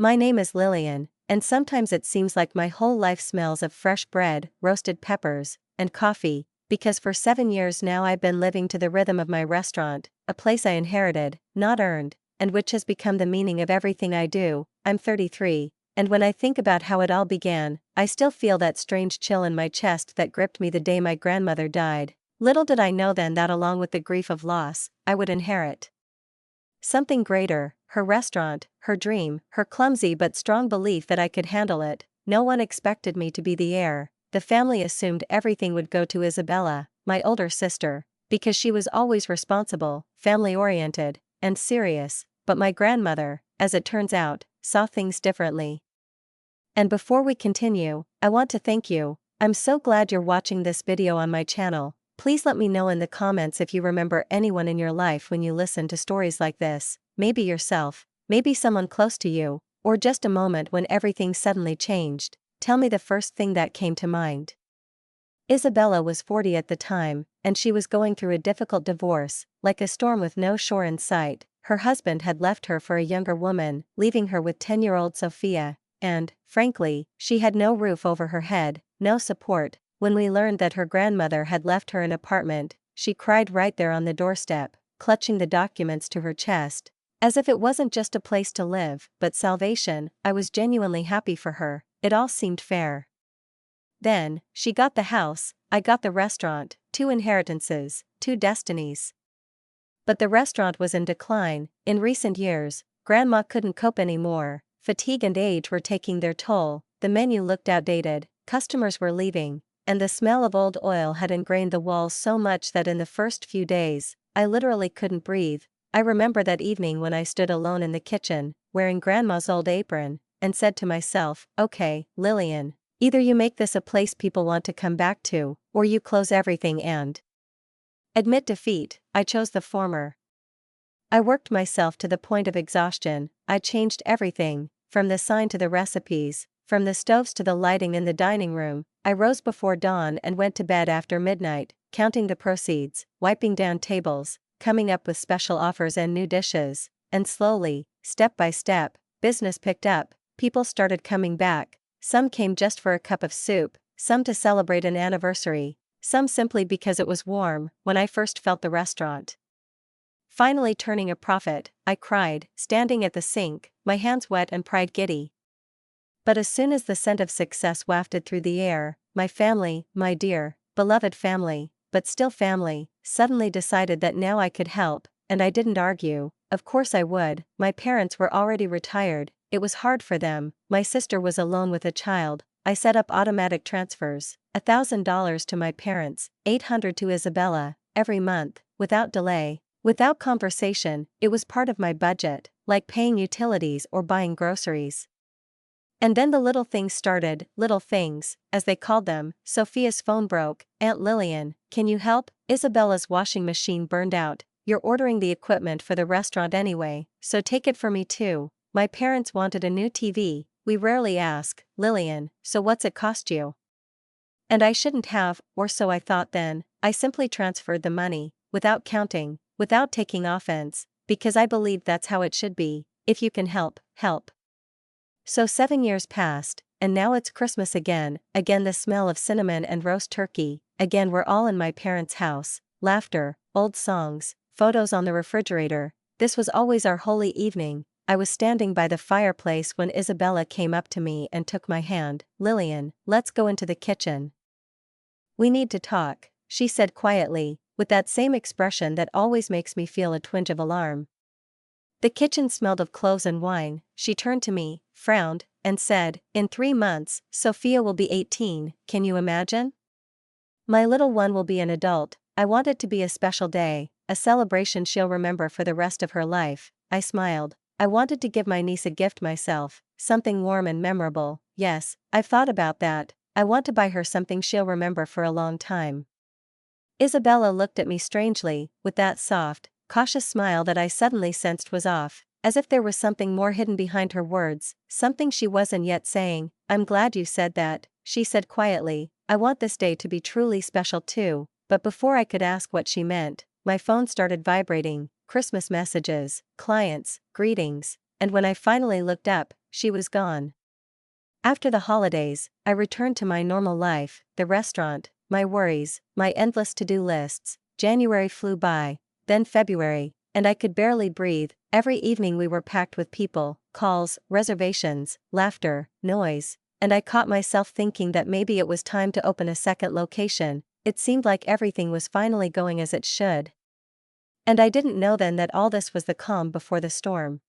My name is Lillian, and sometimes it seems like my whole life smells of fresh bread, roasted peppers, and coffee, because for 7 years now I've been living to the rhythm of my restaurant, a place I inherited, not earned, and which has become the meaning of everything I do. I'm 33, and when I think about how it all began, I still feel that strange chill in my chest that gripped me the day my grandmother died. Little did I know then that along with the grief of loss, I would inherit something greater, her restaurant, her dream, her clumsy but strong belief that I could handle it. No one expected me to be the heir. The family assumed everything would go to Isabella, my older sister, because she was always responsible, family-oriented, and serious, but my grandmother, as it turns out, saw things differently. And before we continue, I want to thank you. I'm so glad you're watching this video on my channel. Please let me know in the comments if you remember anyone in your life when you listen to stories like this, maybe yourself, maybe someone close to you, or just a moment when everything suddenly changed. Tell me the first thing that came to mind. Isabella was 40 at the time, and she was going through a difficult divorce, like a storm with no shore in sight. Her husband had left her for a younger woman, leaving her with 10-year-old Sophia, and, frankly, she had no roof over her head, no support. When we learned that her grandmother had left her an apartment, she cried right there on the doorstep, clutching the documents to her chest, as if it wasn't just a place to live, but salvation. I was genuinely happy for her. It all seemed fair. Then, she got the house, I got the restaurant, 2 inheritances, 2 destinies. But the restaurant was in decline. In recent years, Grandma couldn't cope anymore. Fatigue and age were taking their toll, the menu looked outdated, customers were leaving, and the smell of old oil had ingrained the walls so much that in the first few days, I literally couldn't breathe. I remember that evening when I stood alone in the kitchen, wearing Grandma's old apron, and said to myself, okay, Lillian, either you make this a place people want to come back to, or you close everything and admit defeat. I chose the former. I worked myself to the point of exhaustion. I changed everything, from the sign to the recipes, from the stoves to the lighting in the dining room. I rose before dawn and went to bed after midnight, counting the proceeds, wiping down tables, coming up with special offers and new dishes, and slowly, step by step, business picked up. People started coming back. Some came just for a cup of soup, some to celebrate an anniversary, some simply because it was warm. When I first felt the restaurant finally turning a profit, I cried, standing at the sink, my hands wet and pride giddy. But as soon as the scent of success wafted through the air, my family, my dear, beloved family, but still family, suddenly decided that now I could help, and I didn't argue. Of course I would. My parents were already retired, it was hard for them. My sister was alone with a child. I set up automatic transfers, $1,000 to my parents, $800 to Isabella, every month, without delay. Without conversation. It was part of my budget, like paying utilities or buying groceries. And then the little things started, little things, as they called them. Sophia's phone broke. Aunt Lillian, can you help? Isabella's washing machine burned out. You're ordering the equipment for the restaurant anyway, so take it for me too. My parents wanted a new TV. We rarely ask, Lillian, so what's it cost you? And I shouldn't have, or so I thought then. I simply transferred the money, without counting, without taking offense, because I believed that's how it should be. If you can help, help. So 7 years passed, and now it's Christmas again the smell of cinnamon and roast turkey, again we're all in my parents' house, laughter, old songs, photos on the refrigerator. This was always our holy evening. I was standing by the fireplace when Isabella came up to me and took my hand. Lillian, let's go into the kitchen. We need to talk, she said quietly, with that same expression that always makes me feel a twinge of alarm. The kitchen smelled of cloves and wine. She turned to me, frowned, and said, in 3 months, Sophia will be 18, can you imagine? My little one will be an adult. I want it to be a special day, a celebration she'll remember for the rest of her life. I smiled. I wanted to give my niece a gift myself, something warm and memorable. Yes, I've thought about that. I want to buy her something she'll remember for a long time. Isabella looked at me strangely, with that soft, cautious smile that I suddenly sensed was off, as if there was something more hidden behind her words, something she wasn't yet saying. I'm glad you said that, she said quietly. I want this day to be truly special too. But before I could ask what she meant, my phone started vibrating. Christmas messages, clients, greetings. and when I finally looked up, she was gone. After the holidays, I returned to my normal life, the restaurant, my worries, my endless to-do lists. January flew by, then February, and I could barely breathe. Every evening we were packed with people, calls, reservations, laughter, noise, and I caught myself thinking that maybe it was time to open a second location. It seemed like everything was finally going as it should. And I didn't know then that all this was the calm before the storm.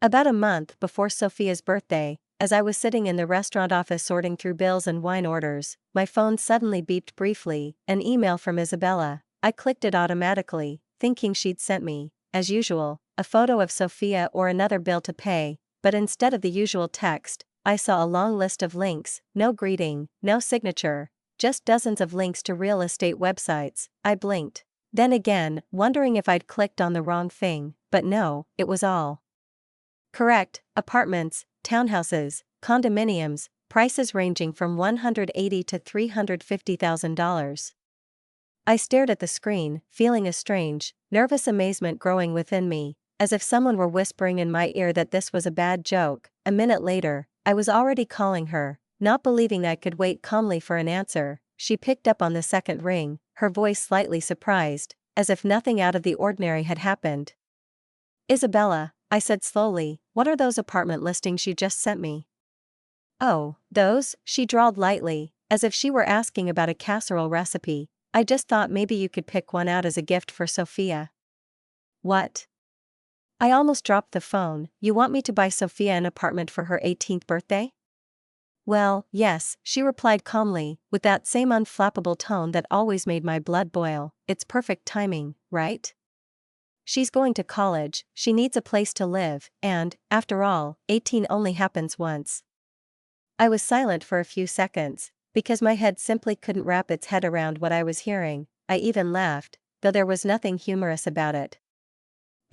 About a month before Sophia's birthday, as I was sitting in the restaurant office sorting through bills and wine orders, my phone suddenly beeped briefly, an email from Isabella. I clicked it automatically, thinking she'd sent me, as usual, a photo of Sophia or another bill to pay, but instead of the usual text, I saw a long list of links, no greeting, no signature, just dozens of links to real estate websites. I blinked. Then again, wondering if I'd clicked on the wrong thing, but no, it was all correct: apartments, townhouses, condominiums, prices ranging from $180,000 to $350,000. I stared at the screen, feeling a strange, nervous amazement growing within me, as if someone were whispering in my ear that this was a bad joke. A minute later, I was already calling her, not believing I could wait calmly for an answer. She picked up on the second ring, her voice slightly surprised, as if nothing out of the ordinary had happened. "Isabella," I said slowly, "what are those apartment listings you just sent me?" "Oh, those," she drawled lightly, as if she were asking about a casserole recipe. "I just thought maybe you could pick one out as a gift for Sophia." "What?" I almost dropped the phone. "You want me to buy Sophia an apartment for her 18th birthday? "Well, yes," she replied calmly, with that same unflappable tone that always made my blood boil. "It's perfect timing, right? She's going to college, she needs a place to live, and, after all, 18 only happens once." I was silent for a few seconds, because my head simply couldn't wrap its head around what I was hearing. I even laughed, though there was nothing humorous about it.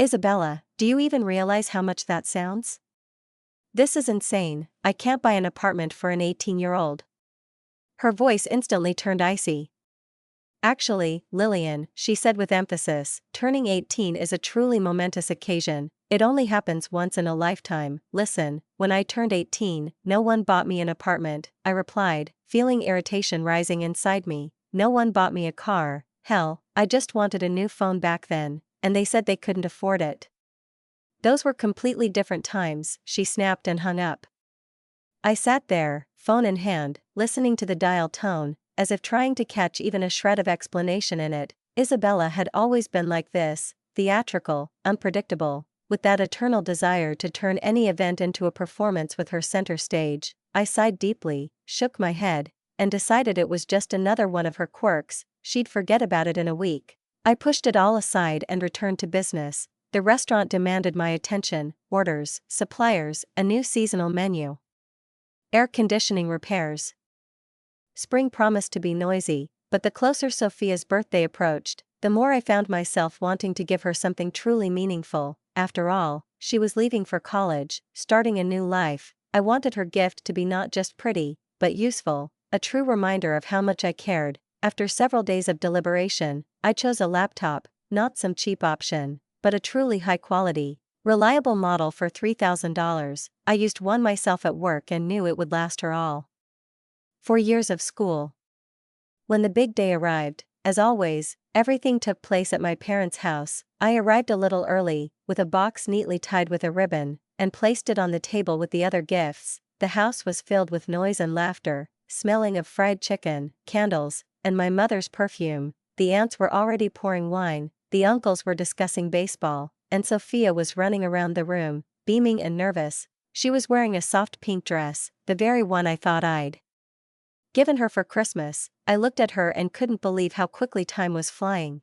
"Isabella, do you even realize how much that sounds? This is insane. I can't buy an apartment for an 18-year-old. Her voice instantly turned icy. "Actually, Lillian," she said with emphasis, "turning 18 is a truly momentous occasion. It only happens once in a lifetime. Listen, when I turned 18, no one bought me an apartment," I replied, feeling irritation rising inside me. "No one bought me a car. Hell, I just wanted a new phone back then, and they said they couldn't afford it." "Those were completely different times," she snapped and hung up. I sat there, phone in hand, listening to the dial tone, as if trying to catch even a shred of explanation in it. Isabella had always been like this, theatrical, unpredictable, with that eternal desire to turn any event into a performance with her center stage. I sighed deeply, shook my head, and decided it was just another one of her quirks. She'd forget about it in a week. I pushed it all aside and returned to business. The restaurant demanded my attention: orders, suppliers, a new seasonal menu, air conditioning repairs. Spring promised to be noisy, but the closer Sophia's birthday approached, the more I found myself wanting to give her something truly meaningful. After all, she was leaving for college, starting a new life. I wanted her gift to be not just pretty, but useful, a true reminder of how much I cared. After several days of deliberation, I chose a laptop, not some cheap option, but a truly high-quality, reliable model for $3,000. I used one myself at work and knew it would last her all 4 years of school. When the big day arrived, as always, everything took place at my parents' house. I arrived a little early, with a box neatly tied with a ribbon, and placed it on the table with the other gifts. The house was filled with noise and laughter, smelling of fried chicken, candles, and my mother's perfume. The aunts were already pouring wine, the uncles were discussing baseball, and Sophia was running around the room, beaming and nervous. She was wearing a soft pink dress, the very one I thought I'd given her for Christmas. I looked at her and couldn't believe how quickly time was flying.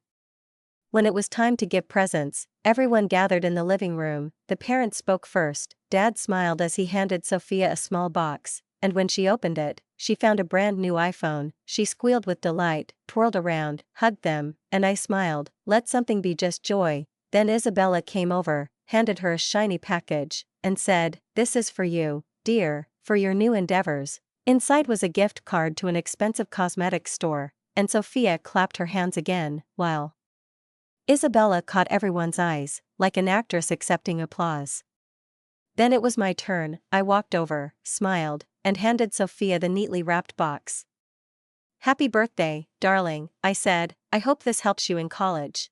When it was time to give presents, everyone gathered in the living room. The parents spoke first. Dad smiled as he handed Sophia a small box, and when she opened it, she found a brand new iPhone. She squealed with delight, twirled around, hugged them, and I smiled. Let something be just joy. Then Isabella came over, handed her a shiny package, and said, "This is for you, dear, for your new endeavors." Inside was a gift card to an expensive cosmetics store, and Sophia clapped her hands again, while Isabella caught everyone's eyes, like an actress accepting applause. Then it was my turn. I walked over, smiled, and handed Sophia the neatly wrapped box. "Happy birthday, darling," I said. "I hope this helps you in college."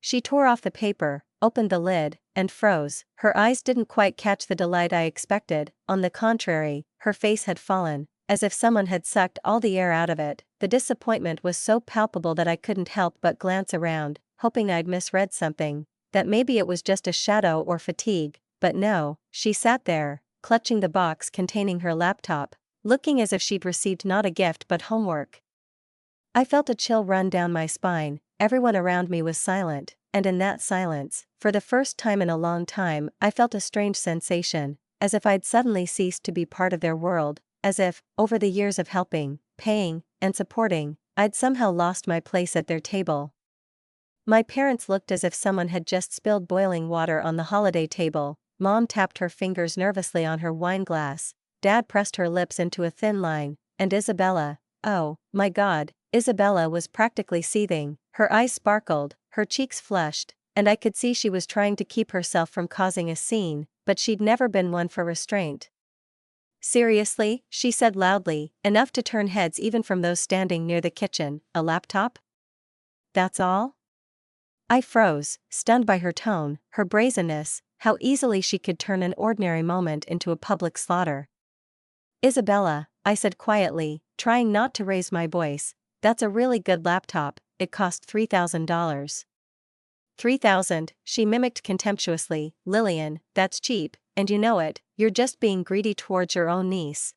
She tore off the paper, opened the lid, and froze. Her eyes didn't quite catch the delight I expected. On the contrary, her face had fallen, as if someone had sucked all the air out of it. The disappointment was so palpable that I couldn't help but glance around, hoping I'd misread something, that maybe it was just a shadow or fatigue. But no, she sat there, clutching the box containing her laptop, looking as if she'd received not a gift but homework. I felt a chill run down my spine. Everyone around me was silent, and in that silence, for the first time in a long time, I felt a strange sensation, as if I'd suddenly ceased to be part of their world, as if, over the years of helping, paying, and supporting, I'd somehow lost my place at their table. My parents looked as if someone had just spilled boiling water on the holiday table. Mom tapped her fingers nervously on her wine glass. Dad pressed her lips into a thin line, and Isabella, oh, my God, Isabella was practically seething. Her eyes sparkled, her cheeks flushed, and I could see she was trying to keep herself from causing a scene, but she'd never been one for restraint. "Seriously," she said loudly, enough to turn heads even from those standing near the kitchen. "A laptop? That's all?" I froze, stunned by her tone, her brazenness, how easily she could turn an ordinary moment into a public slaughter. "Isabella," I said quietly, trying not to raise my voice, "that's a really good laptop. It cost $3,000. "3,000, she mimicked contemptuously. "Lillian, that's cheap, and you know it. You're just being greedy towards your own niece."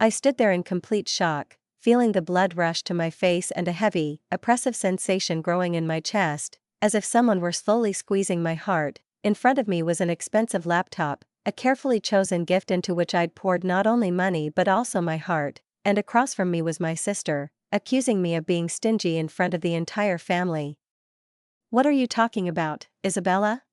I stood there in complete shock, feeling the blood rush to my face and a heavy, oppressive sensation growing in my chest, as if someone were slowly squeezing my heart. In front of me was an expensive laptop, a carefully chosen gift into which I'd poured not only money but also my heart, and across from me was my sister, accusing me of being stingy in front of the entire family. "What are you talking about, Isabella?"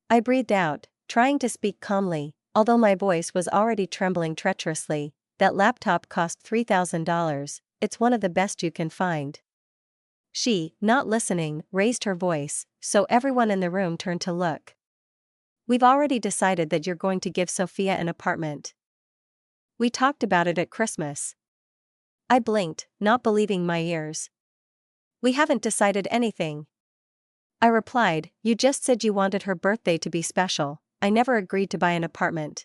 I breathed out, trying to speak calmly, although my voice was already trembling treacherously. "That laptop cost $3,000, it's one of the best you can find." She, not listening, raised her voice, so everyone in the room turned to look. "We've already decided that you're going to give Sophia an apartment. We talked about it at Christmas." I blinked, not believing my ears. "We haven't decided anything," I replied. "You just said you wanted her birthday to be special. I never agreed to buy an apartment."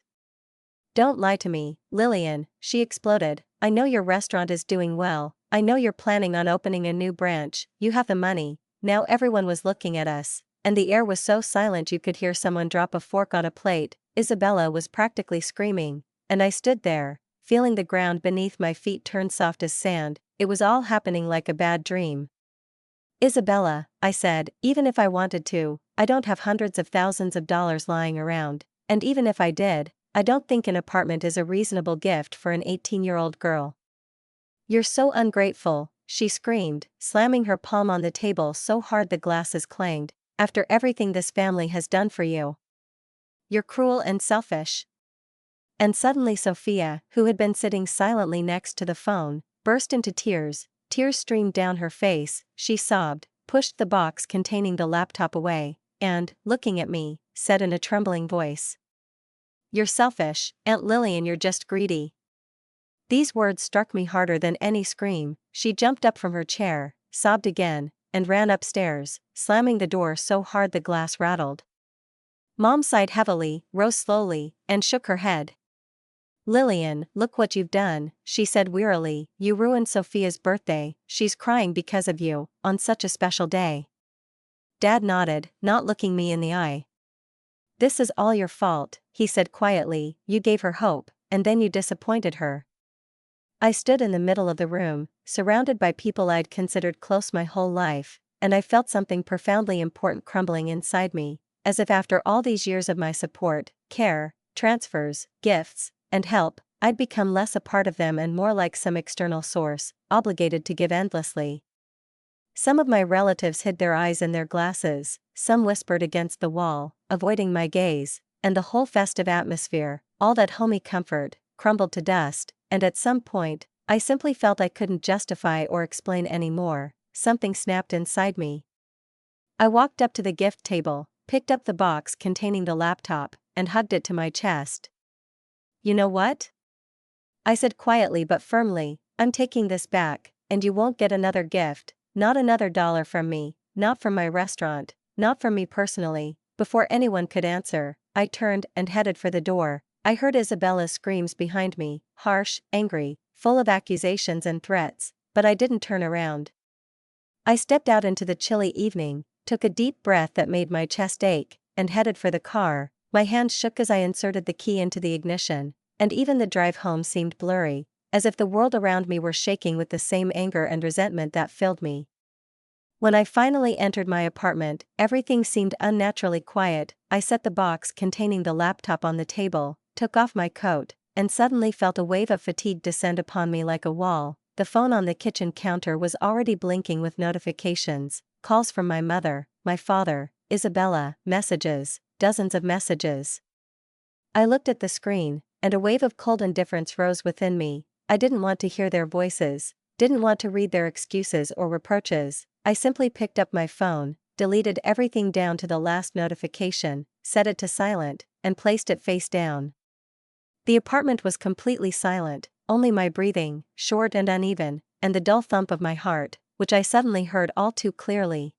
"Don't lie to me, Lillian," she exploded. "I know your restaurant is doing well. I know you're planning on opening a new branch. You have the money." Now everyone was looking at us, and the air was so silent you could hear someone drop a fork on a plate. Isabella was practically screaming, and I stood there, feeling the ground beneath my feet turn soft as sand. It was all happening like a bad dream. "Isabella," I said, "even if I wanted to, I don't have hundreds of thousands of dollars lying around, and even if I did, I don't think an apartment is a reasonable gift for an 18-year-old girl." "You're so ungrateful," she screamed, slamming her palm on the table so hard the glasses clanged. "After everything this family has done for you. You're cruel and selfish." And suddenly Sophia, who had been sitting silently next to the phone, burst into tears. Tears streamed down her face. She sobbed, pushed the box containing the laptop away, and, looking at me, said in a trembling voice, "You're selfish, Aunt Lillian, you're just greedy." These words struck me harder than any scream. She jumped up from her chair, sobbed again, and ran upstairs, slamming the door so hard the glass rattled. Mom sighed heavily, rose slowly, and shook her head. "Lillian, look what you've done," she said wearily. "You ruined Sophia's birthday. She's crying because of you, on such a special day." Dad nodded, not looking me in the eye. "This is all your fault," he said quietly. "You gave her hope, and then you disappointed her." I stood in the middle of the room, surrounded by people I'd considered close my whole life, and I felt something profoundly important crumbling inside me, as if after all these years of my support, care, transfers, gifts, and help, I'd become less a part of them and more like some external source, obligated to give endlessly. Some of my relatives hid their eyes in their glasses, some whispered against the wall, avoiding my gaze, and the whole festive atmosphere, all that homey comfort, crumbled to dust, and at some point, I simply felt I couldn't justify or explain anymore. Something snapped inside me. I walked up to the gift table, picked up the box containing the laptop, and hugged it to my chest. "You know what?" I said quietly but firmly, "I'm taking this back, and you won't get another gift, not another dollar from me, not from my restaurant, not from me personally." Before anyone could answer, I turned and headed for the door. I heard Isabella's screams behind me, harsh, angry, full of accusations and threats, but I didn't turn around. I stepped out into the chilly evening, took a deep breath that made my chest ache, and headed for the car. My hands shook as I inserted the key into the ignition, and even the drive home seemed blurry, as if the world around me were shaking with the same anger and resentment that filled me. When I finally entered my apartment, everything seemed unnaturally quiet. I set the box containing the laptop on the table, took off my coat, and suddenly felt a wave of fatigue descend upon me like a wall. The phone on the kitchen counter was already blinking with notifications, calls from my mother, my father, Isabella, messages, dozens of messages. I looked at the screen, and a wave of cold indifference rose within me. I didn't want to hear their voices, didn't want to read their excuses or reproaches. I simply picked up my phone, deleted everything down to the last notification, set it to silent, and placed it face down. The apartment was completely silent, only my breathing, short and uneven, and the dull thump of my heart, which I suddenly heard all too clearly.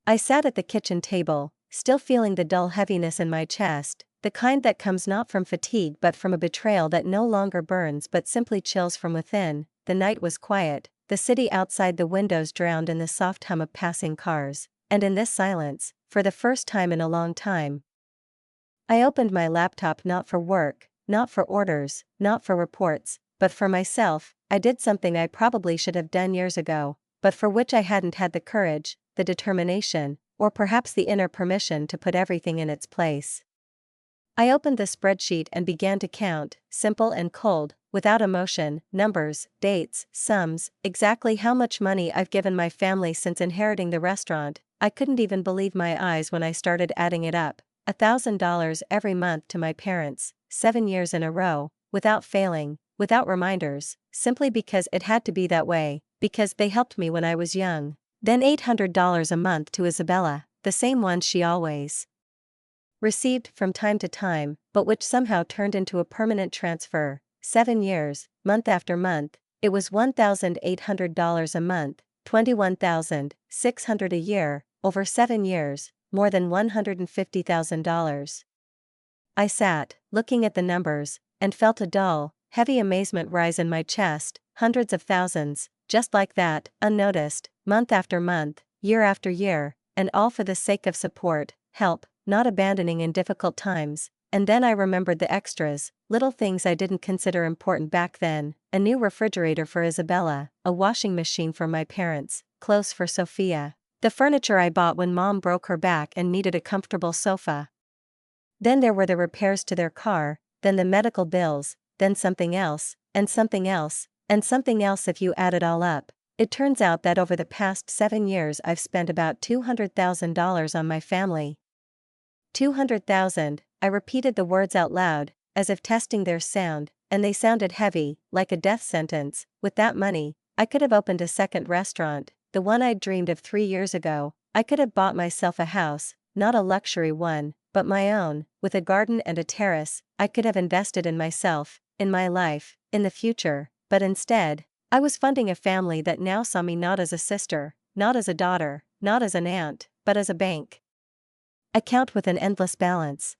I sat at the kitchen table, still feeling the dull heaviness in my chest, the kind that comes not from fatigue but from a betrayal that no longer burns but simply chills from within. The night was quiet, the city outside the windows drowned in the soft hum of passing cars, and in this silence, for the first time in a long time, I opened my laptop not for work, not for orders, not for reports, but for myself. I did something I probably should have done years ago, but for which I hadn't had the courage, the determination, or perhaps the inner permission to put everything in its place. I opened the spreadsheet and began to count, simple and cold, without emotion, numbers, dates, sums, exactly how much money I've given my family since inheriting the restaurant. I couldn't even believe my eyes when I started adding it up. $1,000 every month to my parents, 7 years in a row, without failing, without reminders, simply because it had to be that way, because they helped me when I was young. Then $800 a month to Isabella, the same one she always received from time to time, but which somehow turned into a permanent transfer. 7 years, month after month, it was $1,800 a month, $21,600 a year, over 7 years, more than $150,000. I sat, looking at the numbers, and felt a dull, heavy amazement rise in my chest. Hundreds of thousands, just like that, unnoticed, month after month, year after year, and all for the sake of support, help, not abandoning in difficult times. And then I remembered the extras, little things I didn't consider important back then: a new refrigerator for Isabella, a washing machine for my parents, clothes for Sophia, the furniture I bought when Mom broke her back and needed a comfortable sofa. Then there were the repairs to their car, then the medical bills, then something else, and something else, and something else. If you add it all up, it turns out that over the past 7 years I've spent about $200,000 on my family. 200,000, I repeated the words out loud, as if testing their sound, and they sounded heavy, like a death sentence. With that money, I could have opened a second restaurant, the one I'd dreamed of 3 years ago. I could have bought myself a house, not a luxury one, but my own, with a garden and a terrace. I could have invested in myself, in my life, in the future, but instead, I was funding a family that now saw me not as a sister, not as a daughter, not as an aunt, but as a bank account with an endless balance.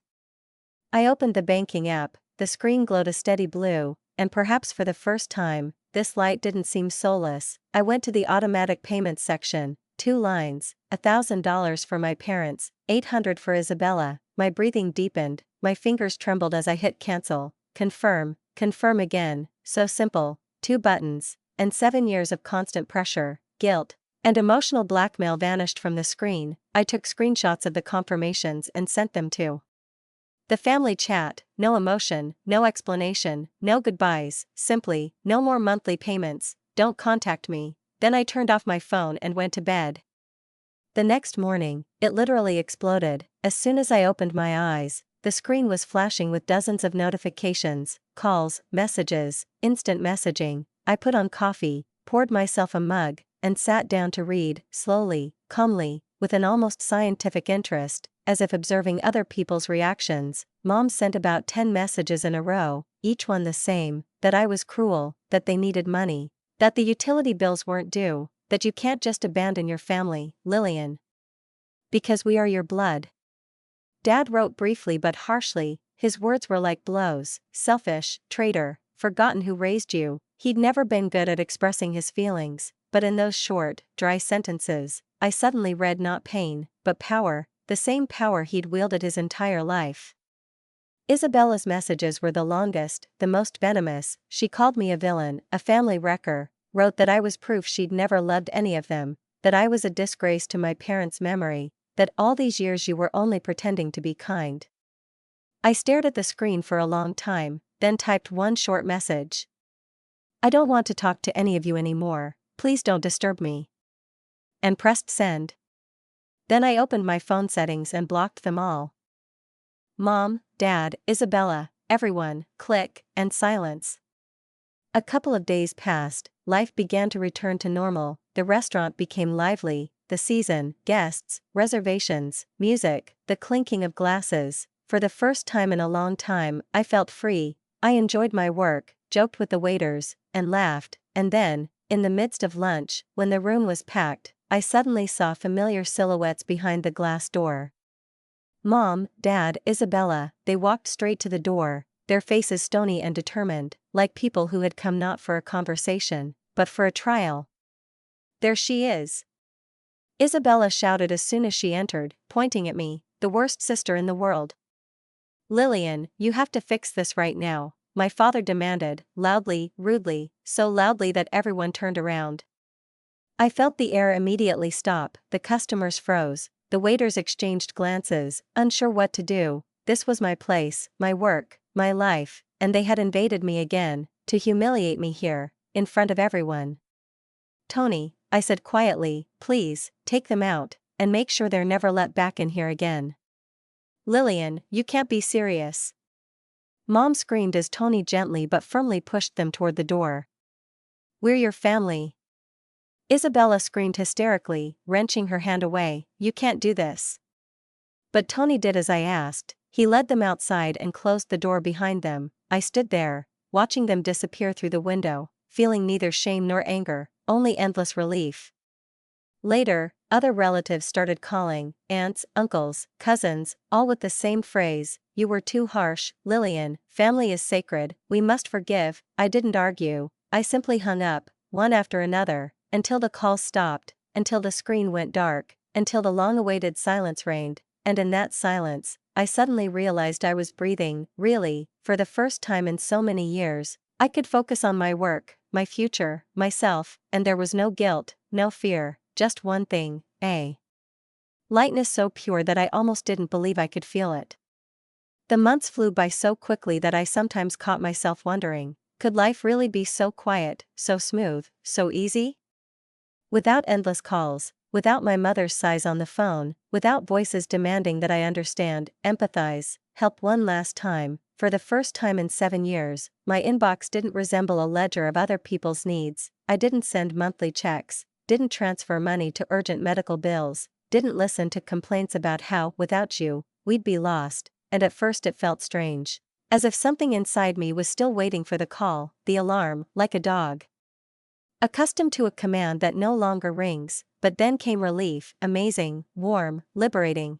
I opened the banking app, the screen glowed a steady blue, and perhaps for the first time, this light didn't seem soulless. I went to the automatic payments section, 2 lines, $1,000 for my parents, $800 for Isabella. My breathing deepened, my fingers trembled as I hit cancel, confirm again, so simple, 2 buttons, and 7 years of constant pressure, guilt, and emotional blackmail vanished from the screen. I took screenshots of the confirmations and sent them to the family chat. No emotion, no explanation, no goodbyes, simply, no more monthly payments, don't contact me. Then I turned off my phone and went to bed. The next morning, it literally exploded. As soon as I opened my eyes, the screen was flashing with dozens of notifications, calls, messages, instant messaging. I put on coffee, poured myself a mug, and sat down to read, slowly, calmly, with an almost scientific interest. as if observing other people's reactions. Mom sent about 10 messages in a row, each one the same: that I was cruel, that they needed money, that the utility bills weren't due, that you can't just abandon your family, Lillian, because we are your blood. Dad wrote briefly but harshly. His words were like blows: selfish, traitor, forgotten who raised you. He'd never been good at expressing his feelings, but in those short, dry sentences, I suddenly read not pain, but power, the same power he'd wielded his entire life. Isabella's messages were the longest, the most venomous. She called me a villain, a family wrecker, wrote that I was proof she'd never loved any of them, that I was a disgrace to my parents' memory, that all these years you were only pretending to be kind. I stared at the screen for a long time, then typed one short message. I don't want to talk to any of you anymore, please don't disturb me. And pressed send. Then I opened my phone settings and blocked them all. Mom, Dad, Isabella, everyone, click, and silence. A couple of days passed, life began to return to normal, the restaurant became lively, the season, guests, reservations, music, the clinking of glasses. For the first time in a long time, I felt free. I enjoyed my work, joked with the waiters, and laughed, and then, in the midst of lunch, when the room was packed, I suddenly saw familiar silhouettes behind the glass door. Mom, Dad, Isabella, they walked straight to the door, their faces stony and determined, like people who had come not for a conversation, but for a trial. There she is! Isabella shouted as soon as she entered, pointing at me, the worst sister in the world. Lillian, you have to fix this right now, my father demanded, loudly, rudely, so loudly that everyone turned around. I felt the air immediately stop, the customers froze, the waiters exchanged glances, unsure what to do. This was my place, my work, my life, and they had invaded me again, to humiliate me here, in front of everyone. Tony, I said quietly, please, take them out, and make sure they're never let back in here again. Lillian, you can't be serious. Mom screamed as Tony gently but firmly pushed them toward the door. We're your family. Isabella screamed hysterically, wrenching her hand away, you can't do this. But Tony did as I asked. He led them outside and closed the door behind them. I stood there, watching them disappear through the window, feeling neither shame nor anger, only endless relief. Later, other relatives started calling, aunts, uncles, cousins, all with the same phrase, you were too harsh, Lillian, family is sacred, we must forgive. I didn't argue, I simply hung up, one after another, until the calls stopped, until the screen went dark, until the long-awaited silence reigned, and in that silence, I suddenly realized I was breathing, really, for the first time in so many years. I could focus on my work, my future, myself, and there was no guilt, no fear, just one thing, a lightness so pure that I almost didn't believe I could feel it. The months flew by so quickly that I sometimes caught myself wondering, could life really be so quiet, so smooth, so easy? Without endless calls, without my mother's sighs on the phone, without voices demanding that I understand, empathize, help one last time. For the first time in 7 years, my inbox didn't resemble a ledger of other people's needs. I didn't send monthly checks, didn't transfer money to urgent medical bills, didn't listen to complaints about how, without you, we'd be lost, and at first it felt strange. As if something inside me was still waiting for the call, the alarm, like a dog. Accustomed to a command that no longer rings, but then came relief, amazing, warm, liberating.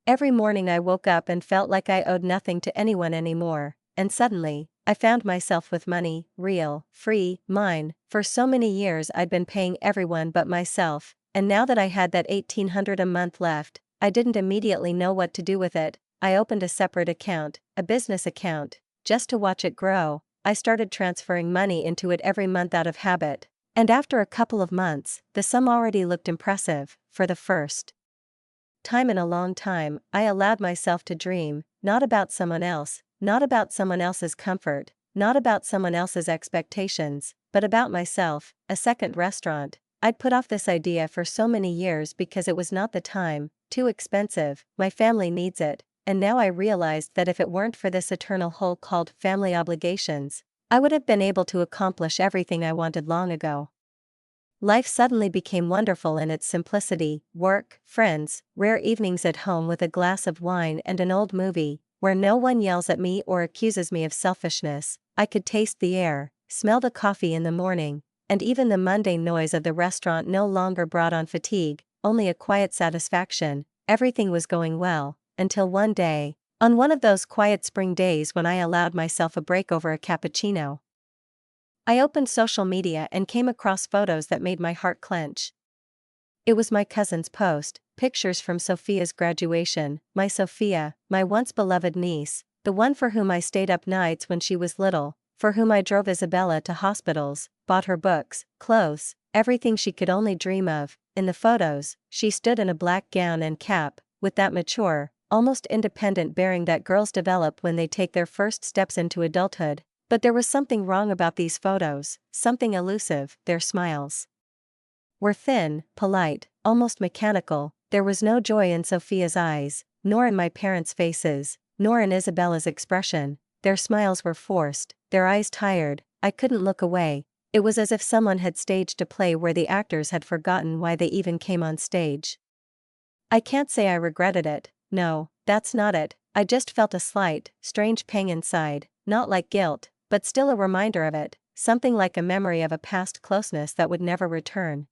Every morning I woke up and felt like I owed nothing to anyone anymore, and suddenly, I found myself with money, real, free, mine. For so many years I'd been paying everyone but myself, and now that I had that $1,800 a month left, I didn't immediately know what to do with it. I opened a separate account, a business account, just to watch it grow. I started transferring money into it every month out of habit, and after a couple of months, the sum already looked impressive. For the first time in a long time, I allowed myself to dream, not about someone else, not about someone else's comfort, not about someone else's expectations, but about myself. A second restaurant. I'd put off this idea for so many years because it was not the time, too expensive, my family needs it, and now I realized that if it weren't for this eternal hole called family obligations, I would have been able to accomplish everything I wanted long ago. Life suddenly became wonderful in its simplicity: work, friends, rare evenings at home with a glass of wine and an old movie, where no one yells at me or accuses me of selfishness. I could taste the air, smell the coffee in the morning, and even the mundane noise of the restaurant no longer brought on fatigue, only a quiet satisfaction. Everything was going well, until one day, on one of those quiet spring days when I allowed myself a break over a cappuccino. I opened social media and came across photos that made my heart clench. It was my cousin's post, pictures from Sophia's graduation. My Sophia, my once beloved niece, the one for whom I stayed up nights when she was little, for whom I drove Isabella to hospitals, bought her books, clothes, everything she could only dream of. In the photos, she stood in a black gown and cap, with that mature, almost independent bearing that girls develop when they take their first steps into adulthood. But there was something wrong about these photos, something elusive. Their smiles were thin, polite, almost mechanical. There was no joy in Sophia's eyes, nor in my parents' faces, nor in Isabella's expression. Their smiles were forced, their eyes tired. I couldn't look away. It was as if someone had staged a play where the actors had forgotten why they even came on stage. I can't say I regretted it. No, that's not it. I just felt a slight, strange pang inside, not like guilt, but still a reminder of it, something like a memory of a past closeness that would never return.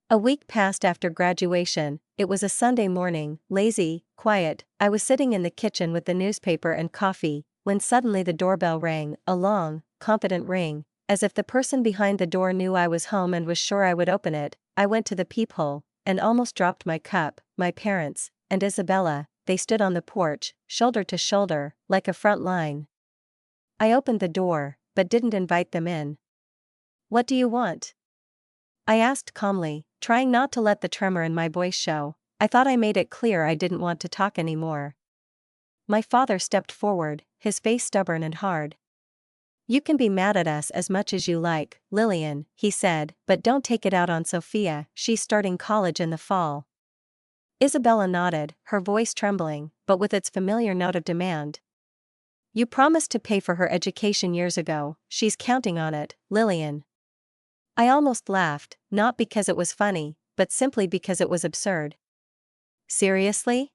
A week passed after graduation. It was a Sunday morning, lazy, quiet. I was sitting in the kitchen with the newspaper and coffee, when suddenly the doorbell rang, a long, confident ring, as if the person behind the door knew I was home and was sure I would open it. I went to the peephole, and almost dropped my cup. My parents, and Isabella, they stood on the porch, shoulder to shoulder, like a front line. I opened the door, but didn't invite them in. "What do you want?" I asked calmly, trying not to let the tremor in my voice show. I thought I made it clear I didn't want to talk anymore. My father stepped forward, his face stubborn and hard. "You can be mad at us as much as you like, Lillian," he said, "but don't take it out on Sophia. She's starting college in the fall." Isabella nodded, her voice trembling, but with its familiar note of demand. "You promised to pay for her education years ago. She's counting on it, Lillian." I almost laughed, not because it was funny, but simply because it was absurd. "Seriously?"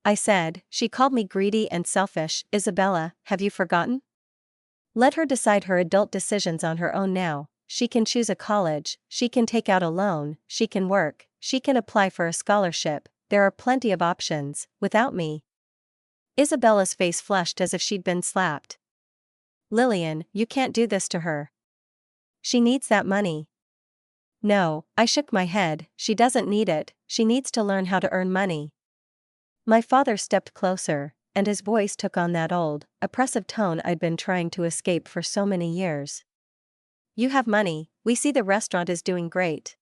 I said. "She called me greedy and selfish. Isabella, have you forgotten? Let her decide her adult decisions on her own now. She can choose a college, she can take out a loan, she can work, she can apply for a scholarship. There are plenty of options, without me." Isabella's face flushed as if she'd been slapped. "Lillian, you can't do this to her. She needs that money." "No," I shook my head, "she doesn't need it, she needs to learn how to earn money." My father stepped closer, and his voice took on that old, oppressive tone I'd been trying to escape for so many years. "You have money, we see the restaurant is doing great."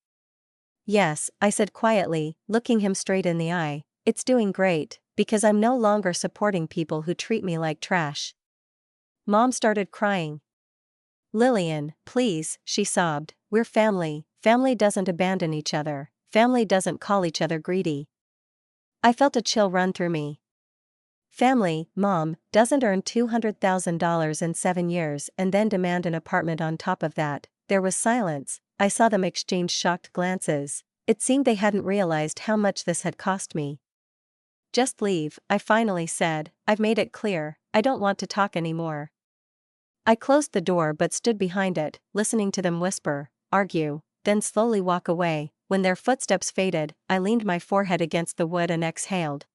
"Yes," I said quietly, looking him straight in the eye, "it's doing great, because I'm no longer supporting people who treat me like trash." Mom started crying. "Lillian, please," she sobbed, "we're family. Family doesn't abandon each other. Family doesn't call each other greedy." I felt a chill run through me. Family, Mom, doesn't earn $200,000 in 7 years and then demand an apartment on top of that. There was silence. I saw them exchange shocked glances. It seemed they hadn't realized how much this had cost me. "Just leave," I finally said. "I've made it clear, I don't want to talk anymore." I closed the door but stood behind it, listening to them whisper, argue, then slowly walk away. When their footsteps faded, I leaned my forehead against the wood and exhaled.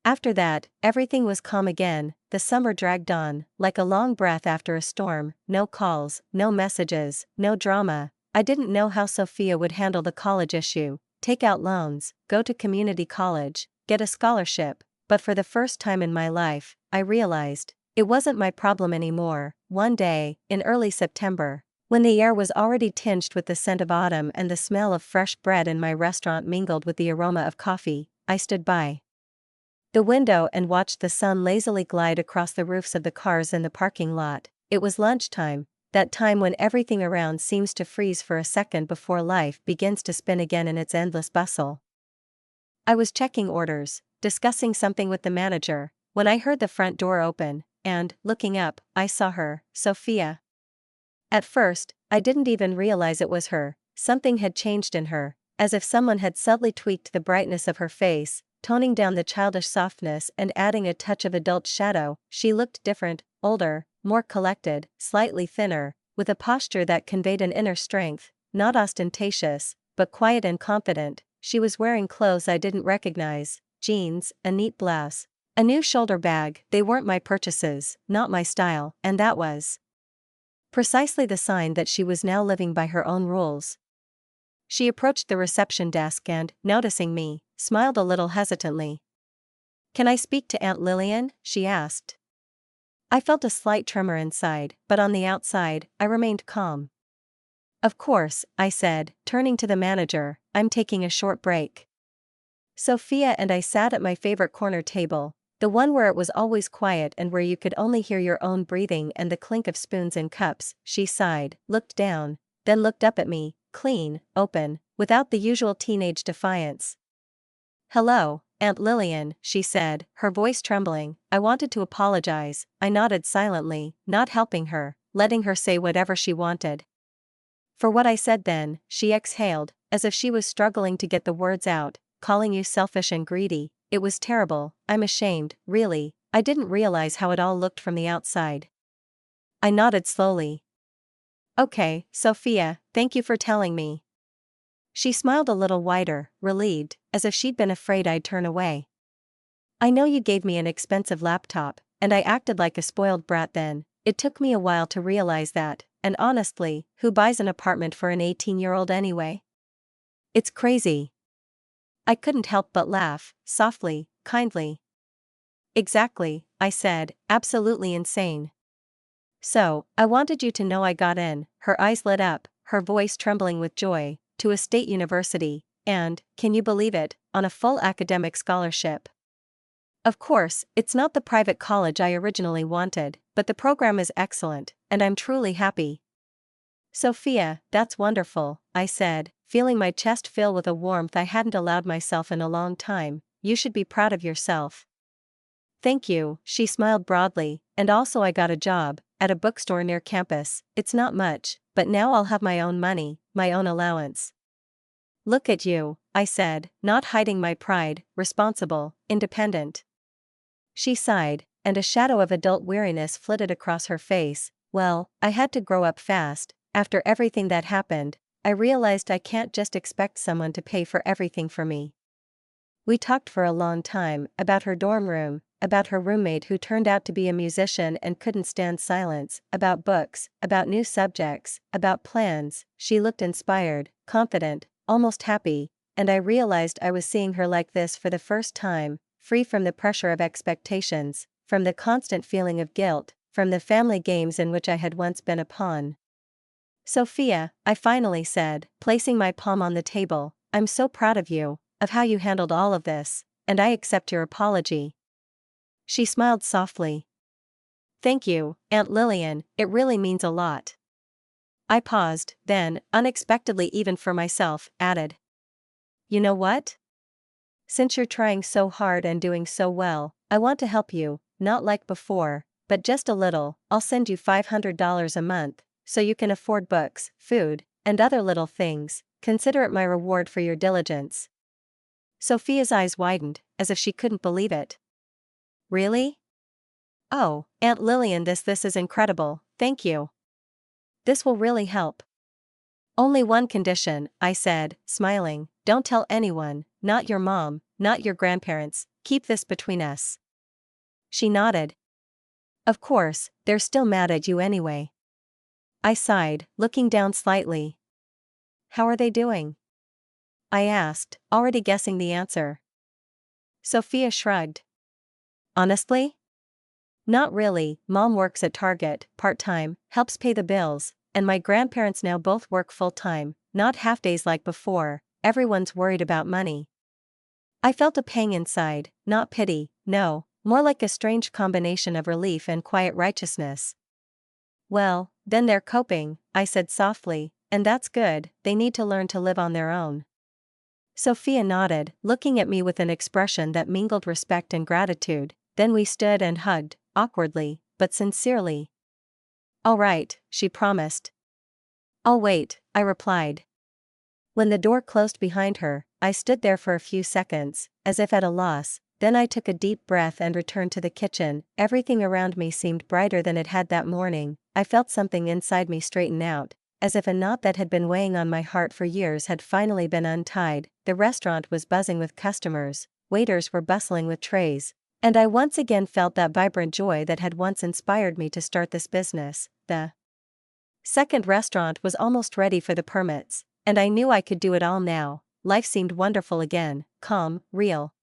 After that, everything was calm again. The summer dragged on, like a long breath after a storm. No calls, no messages, no drama. I didn't know how Sophia would handle the college issue, take out loans, go to community college, get a scholarship, but for the first time in my life, I realized it wasn't my problem anymore. One day, in early September, when the air was already tinged with the scent of autumn and the smell of fresh bread in my restaurant mingled with the aroma of coffee, I stood by the window and watched the sun lazily glide across the roofs of the cars in the parking lot. It was lunchtime, that time when everything around seems to freeze for a second before life begins to spin again in its endless bustle. I was checking orders, discussing something with the manager, when I heard the front door open, and, looking up, I saw her, Sophia. At first, I didn't even realize it was her. something had changed in her, as if someone had subtly tweaked the brightness of her face, toning down the childish softness and adding a touch of adult shadow. She looked different, older, more collected, slightly thinner, with a posture that conveyed an inner strength, not ostentatious, but quiet and confident. She was wearing clothes I didn't recognize, jeans, a neat blouse, a new shoulder bag. They weren't my purchases, not my style, and that was precisely the sign that she was now living by her own rules. She approached the reception desk and, noticing me, smiled a little hesitantly. "Can I speak to Aunt Lillian?" she asked. I felt a slight tremor inside, but on the outside, I remained calm. "Of course," I said, turning to the manager, "I'm taking a short break." Sophia and I sat at my favorite corner table, the one where it was always quiet and where you could only hear your own breathing and the clink of spoons and cups. She sighed, looked down, then looked up at me, clean, open, without the usual teenage defiance. "Hello, Aunt Lillian," she said, her voice trembling. I wanted to apologize. I nodded silently, not helping her, letting her say whatever she wanted. "For what I said then," she exhaled, as if she was struggling to get the words out, "calling you selfish and greedy. It was terrible. I'm ashamed, really. I didn't realize how it all looked from the outside." I nodded slowly. "Okay, Sophia, thank you for telling me." She smiled a little wider, relieved, as if she'd been afraid I'd turn away. "I know you gave me an expensive laptop, and I acted like a spoiled brat then. It took me a while to realize that, and honestly, who buys an apartment for an 18-year-old anyway? It's crazy." I couldn't help but laugh, softly, kindly. "Exactly," I said, "absolutely insane. So, I wanted you to know I got in." Her eyes lit up, her voice trembling with joy, "to a state university, and, can you believe it, on a full academic scholarship. Of course, it's not the private college I originally wanted, but the program is excellent, and I'm truly happy." "Sophia, that's wonderful," I said, feeling my chest fill with a warmth I hadn't allowed myself in a long time. "You should be proud of yourself." "Thank you," she smiled broadly, "and also I got a job, at a bookstore near campus. It's not much, but now I'll have my own money, my own allowance." "Look at you," I said, not hiding my pride, "responsible, independent." She sighed, and a shadow of adult weariness flitted across her face. "Well, I had to grow up fast. After everything that happened, I realized I can't just expect someone to pay for everything for me." We talked for a long time, about her dorm room, about her roommate who turned out to be a musician and couldn't stand silence, about books, about new subjects, about plans. She looked inspired, confident, almost happy, and I realized I was seeing her like this for the first time, free from the pressure of expectations, from the constant feeling of guilt, from the family games in which I had once been a pawn. "Sophia," I finally said, placing my palm on the table, "I'm so proud of you, of how you handled all of this, and I accept your apology." She smiled softly. "Thank you, Aunt Lillian, it really means a lot." I paused, then, unexpectedly even for myself, added, "You know what? Since you're trying so hard and doing so well, I want to help you, not like before, but just a little. I'll send you $500 a month, so you can afford books, food, and other little things. Consider it my reward for your diligence." Sophia's eyes widened, as if she couldn't believe it. "Really? Oh, Aunt Lillian, this is incredible, thank you. This will really help." "Only one condition," I said, smiling. "Don't tell anyone, not your mom, not your grandparents. Keep this between us." She nodded. "Of course, they're still mad at you anyway." I sighed, looking down slightly. "How are they doing?" I asked, already guessing the answer. Sophia shrugged. "Honestly? Not really. Mom works at Target, part-time, helps pay the bills, and my grandparents now both work full-time, not half-days like before. Everyone's worried about money." I felt a pang inside, not pity, no, more like a strange combination of relief and quiet righteousness. "Well, then they're coping," I said softly, "and that's good. They need to learn to live on their own." Sophia nodded, looking at me with an expression that mingled respect and gratitude. Then we stood and hugged, awkwardly, but sincerely. "All right," she promised. "I'll wait," I replied. When the door closed behind her, I stood there for a few seconds, as if at a loss. Then I took a deep breath and returned to the kitchen. Everything around me seemed brighter than it had that morning. I felt something inside me straighten out, as if a knot that had been weighing on my heart for years had finally been untied. The restaurant was buzzing with customers, waiters were bustling with trays, and I once again felt that vibrant joy that had once inspired me to start this business. The second restaurant was almost ready for the permits, and I knew I could do it all now. Life seemed wonderful again, calm, real.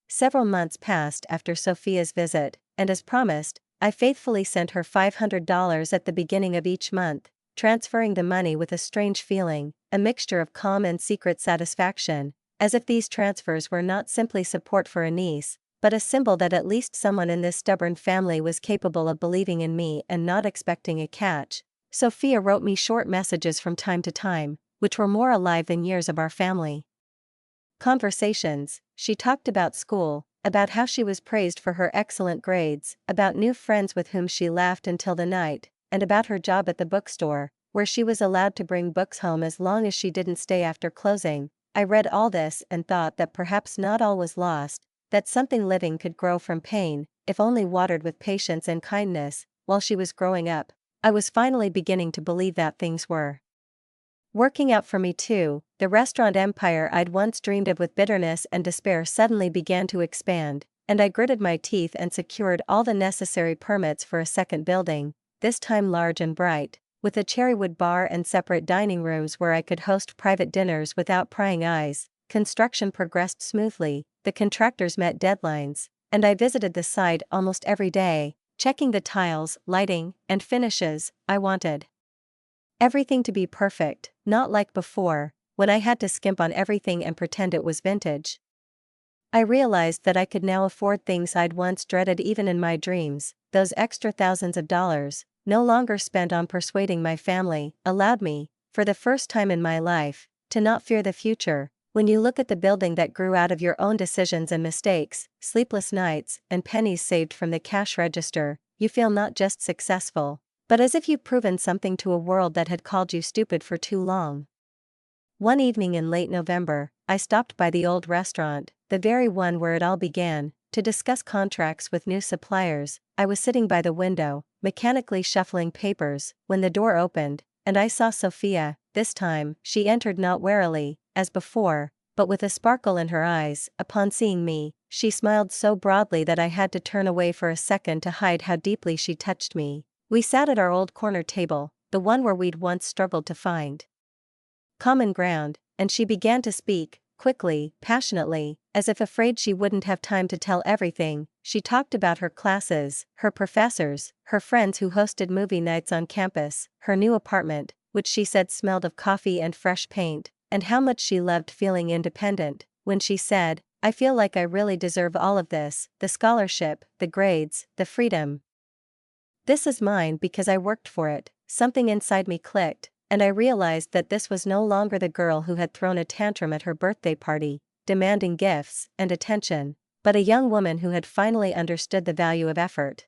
Several months passed after Sophia's visit, and as promised, I faithfully sent her $500 at the beginning of each month, transferring the money with a strange feeling, a mixture of calm and secret satisfaction, as if these transfers were not simply support for a niece, but a symbol that at least someone in this stubborn family was capable of believing in me and not expecting a catch. Sophia wrote me short messages from time to time, which were more alive than years of our family conversations. She talked about school, about how she was praised for her excellent grades, about new friends with whom she laughed until the night, and about her job at the bookstore, where she was allowed to bring books home as long as she didn't stay after closing. I read all this and thought that perhaps not all was lost, that something living could grow from pain, if only watered with patience and kindness. While she was growing up, I was finally beginning to believe that things were working out for me too. The restaurant empire I'd once dreamed of with bitterness and despair suddenly began to expand, and I gritted my teeth and secured all the necessary permits for a second building, this time large and bright, with a cherrywood bar and separate dining rooms where I could host private dinners without prying eyes. Construction progressed smoothly, the contractors met deadlines, and I visited the site almost every day, checking the tiles, lighting, and finishes. I wanted everything to be perfect, not like before, when I had to skimp on everything and pretend it was vintage. I realized that I could now afford things I'd once dreaded even in my dreams. Those extra thousands of dollars, no longer spent on persuading my family, allowed me, for the first time in my life, to not fear the future. When you look at the building that grew out of your own decisions and mistakes, sleepless nights, and pennies saved from the cash register, you feel not just successful, but as if you've proven something to a world that had called you stupid for too long. One evening in late November, I stopped by the old restaurant, the very one where it all began, to discuss contracts with new suppliers. I was sitting by the window, mechanically shuffling papers, when the door opened, and I saw Sophia. This time, she entered not warily, as before, but with a sparkle in her eyes. Upon seeing me, she smiled so broadly that I had to turn away for a second to hide how deeply she touched me. We sat at our old corner table, the one where we'd once struggled to find common ground, and she began to speak, quickly, passionately, as if afraid she wouldn't have time to tell everything. She talked about her classes, her professors, her friends who hosted movie nights on campus, her new apartment, which she said smelled of coffee and fresh paint, and how much she loved feeling independent. When she said, "I feel like I really deserve all of this, the scholarship, the grades, the freedom. This is mine because I worked for it," something inside me clicked, and I realized that this was no longer the girl who had thrown a tantrum at her birthday party, demanding gifts and attention, but a young woman who had finally understood the value of effort.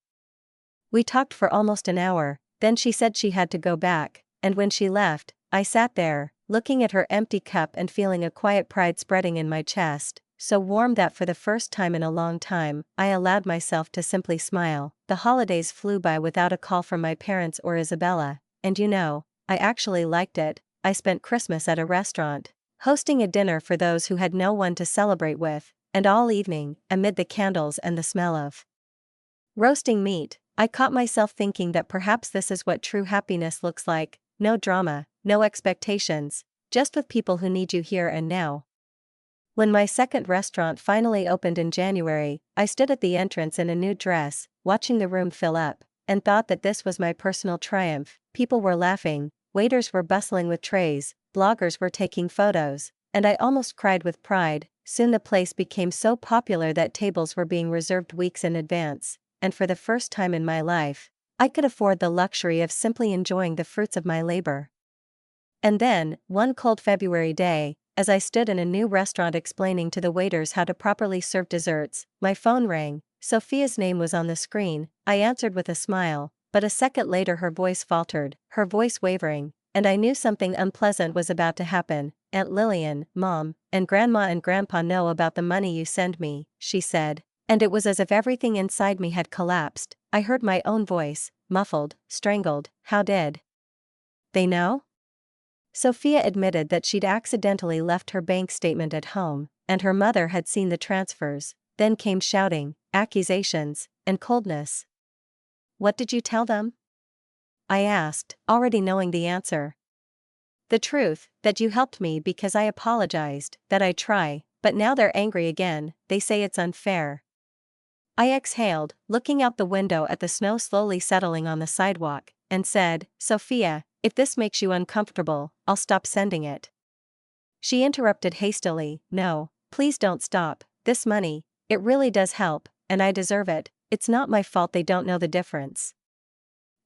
We talked for almost an hour, then she said she had to go back, and when she left, I sat there, looking at her empty cup and feeling a quiet pride spreading in my chest, so warm that for the first time in a long time, I allowed myself to simply smile. The holidays flew by without a call from my parents or Isabella, and you know, I actually liked it. I spent Christmas at a restaurant, hosting a dinner for those who had no one to celebrate with, and all evening, amid the candles and the smell of roasting meat, I caught myself thinking that perhaps this is what true happiness looks like: no drama, no expectations, just with people who need you here and now. When my second restaurant finally opened in January, I stood at the entrance in a new dress, watching the room fill up, and thought that this was my personal triumph. People were laughing, waiters were bustling with trays, bloggers were taking photos, and I almost cried with pride. Soon the place became so popular that tables were being reserved weeks in advance, and for the first time in my life, I could afford the luxury of simply enjoying the fruits of my labor. And then, one cold February day, as I stood in a new restaurant explaining to the waiters how to properly serve desserts, my phone rang. Sophia's name was on the screen. I answered with a smile, but a second later her voice faltered, her voice wavering, and I knew something unpleasant was about to happen. Aunt Lillian, Mom, and Grandma and Grandpa know about the money you send me," she said. And it was as if everything inside me had collapsed. I heard my own voice, muffled, strangled. "How did they know?" Sophia admitted that she'd accidentally left her bank statement at home, and her mother had seen the transfers. Then came shouting, accusations, and coldness. "What did you tell them?" I asked, already knowing the answer. "The truth, that you helped me because I apologized, that I try, but now they're angry again, they say it's unfair." I exhaled, looking out the window at the snow slowly settling on the sidewalk, and said, "Sophia, if this makes you uncomfortable, I'll stop sending it." She interrupted hastily, "No, please don't stop, this money, it really does help, and I deserve it, it's not my fault they don't know the difference."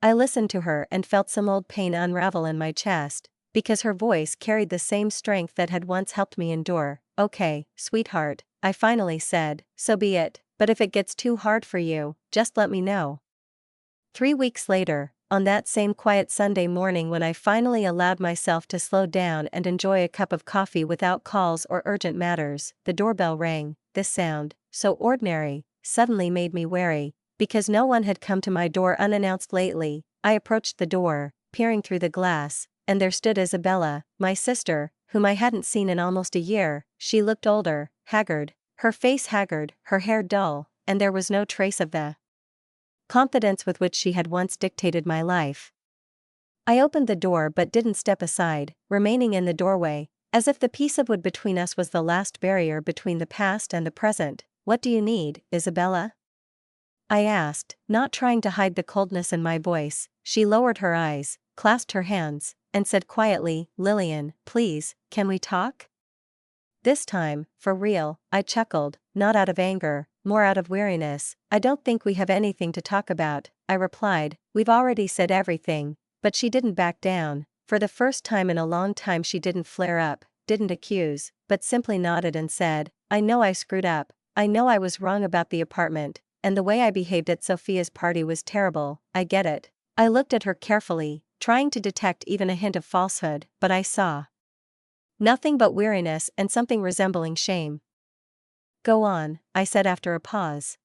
I listened to her and felt some old pain unravel in my chest, because her voice carried the same strength that had once helped me endure. "Okay, sweetheart," I finally said, "so be it, but if it gets too hard for you, just let me know." 3 weeks later, on that same quiet Sunday morning when I finally allowed myself to slow down and enjoy a cup of coffee without calls or urgent matters, the doorbell rang. This sound, so ordinary, suddenly made me wary, because no one had come to my door unannounced lately. I approached the door, peering through the glass, and there stood Isabella, my sister, whom I hadn't seen in almost a year. She looked older, haggard, her face haggard, her hair dull, and there was no trace of the confidence with which she had once dictated my life. I opened the door but didn't step aside, remaining in the doorway, as if the piece of wood between us was the last barrier between the past and the present. "What do you need, Isabella?" I asked, not trying to hide the coldness in my voice. She lowered her eyes, clasped her hands, and said quietly, "Lillian, please, can we talk?" This time, for real. I chuckled, not out of anger, more out of weariness. "I don't think we have anything to talk about," I replied. "We've already said everything." But she didn't back down. For the first time in a long time she didn't flare up, didn't accuse, but simply nodded and said, "I know I screwed up. I know I was wrong about the apartment, and the way I behaved at Sophia's party was terrible. I get it." I looked at her carefully, trying to detect even a hint of falsehood, but I saw nothing but weariness and something resembling shame. "Go on," I said after a pause.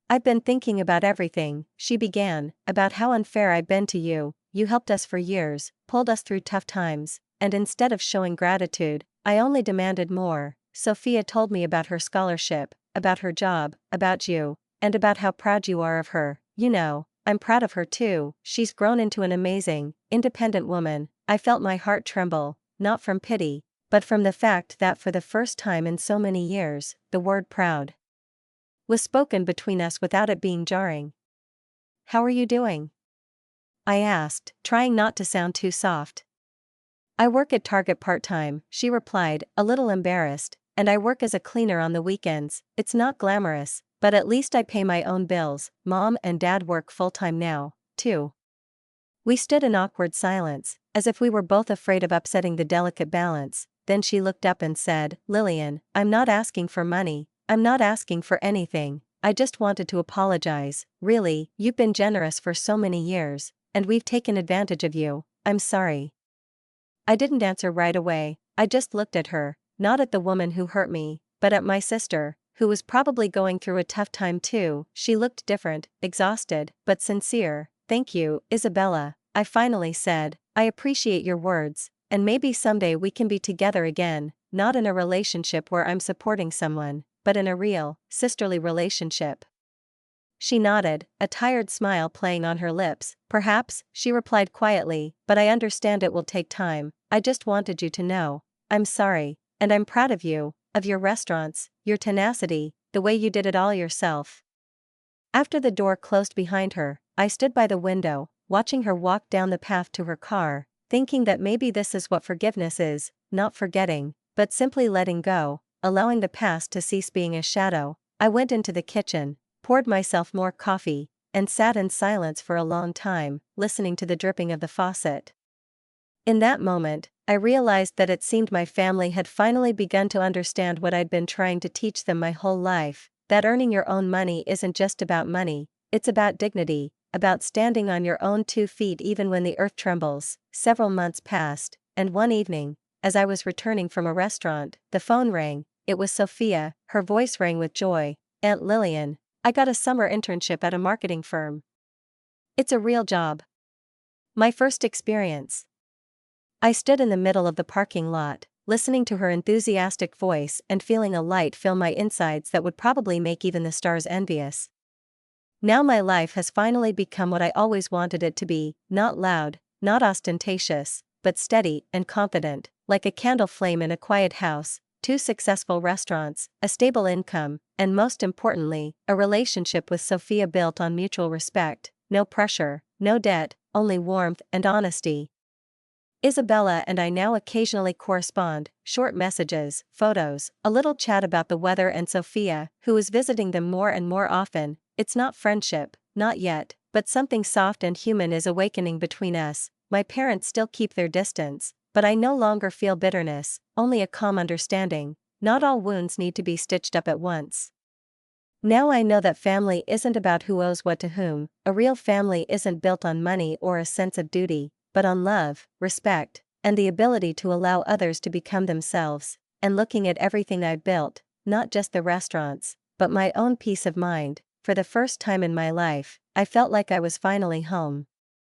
"I've been thinking about everything," she began, "about how unfair I've been to you. You helped us for years, pulled us through tough times, and instead of showing gratitude, I only demanded more." Sophia told me about her scholarship, about her job, about you, and about how proud you are of her. "You know, I'm proud of her too. She's grown into an amazing, independent woman." I felt my heart tremble, not from pity, but from the fact that for the first time in so many years, the word proud was spoken between us without it being jarring. "How are you doing?" I asked, trying not to sound too soft. "I work at Target part-time," she replied, a little embarrassed, "and I work as a cleaner on the weekends. It's not glamorous, but at least I pay my own bills. Mom and Dad work full-time now, too." We stood in awkward silence, as if we were both afraid of upsetting the delicate balance. Then she looked up and said, "Lillian, I'm not asking for money, I'm not asking for anything. I just wanted to apologize. Really, you've been generous for so many years, and we've taken advantage of you. I'm sorry." I didn't answer right away. I just looked at her, not at the woman who hurt me, but at my sister, who was probably going through a tough time too. She looked different, exhausted, but sincere. "Thank you, Isabella," I finally said. "I appreciate your words, and maybe someday we can be together again, not in a relationship where I'm supporting someone, but in a real, sisterly relationship." She nodded, a tired smile playing on her lips. "Perhaps," she replied quietly, "but I understand it will take time. I just wanted you to know. I'm sorry, and I'm proud of you, of your restaurants, your tenacity, the way you did it all yourself." After the door closed behind her, I stood by the window, watching her walk down the path to her car, thinking that maybe this is what forgiveness is, not forgetting, but simply letting go, allowing the past to cease being a shadow. I went into the kitchen, poured myself more coffee, and sat in silence for a long time, listening to the dripping of the faucet. In that moment, I realized that it seemed my family had finally begun to understand what I'd been trying to teach them my whole life, that earning your own money isn't just about money, it's about dignity, about standing on your own 2 feet even when the earth trembles. Several months passed, and one evening, as I was returning from a restaurant, the phone rang. It was Sophia, her voice rang with joy. "Aunt Lillian, I got a summer internship at a marketing firm. It's a real job. My first experience." I stood in the middle of the parking lot, listening to her enthusiastic voice and feeling a light fill my insides that would probably make even the stars envious. Now my life has finally become what I always wanted it to be, not loud, not ostentatious, but steady and confident, like a candle flame in a quiet house, 2 successful restaurants, a stable income, and most importantly, a relationship with Sophia built on mutual respect, no pressure, no debt, only warmth and honesty. Isabella and I now occasionally correspond, short messages, photos, a little chat about the weather, and Sophia, who is visiting them more and more often. It's not friendship, not yet, but something soft and human is awakening between us. My parents still keep their distance, but I no longer feel bitterness, only a calm understanding. Not all wounds need to be stitched up at once. Now I know that family isn't about who owes what to whom. A real family isn't built on money or a sense of duty, but on love, respect, and the ability to allow others to become themselves. And looking at everything I've built, not just the restaurants, but my own peace of mind, for the first time in my life, I felt like I was finally home.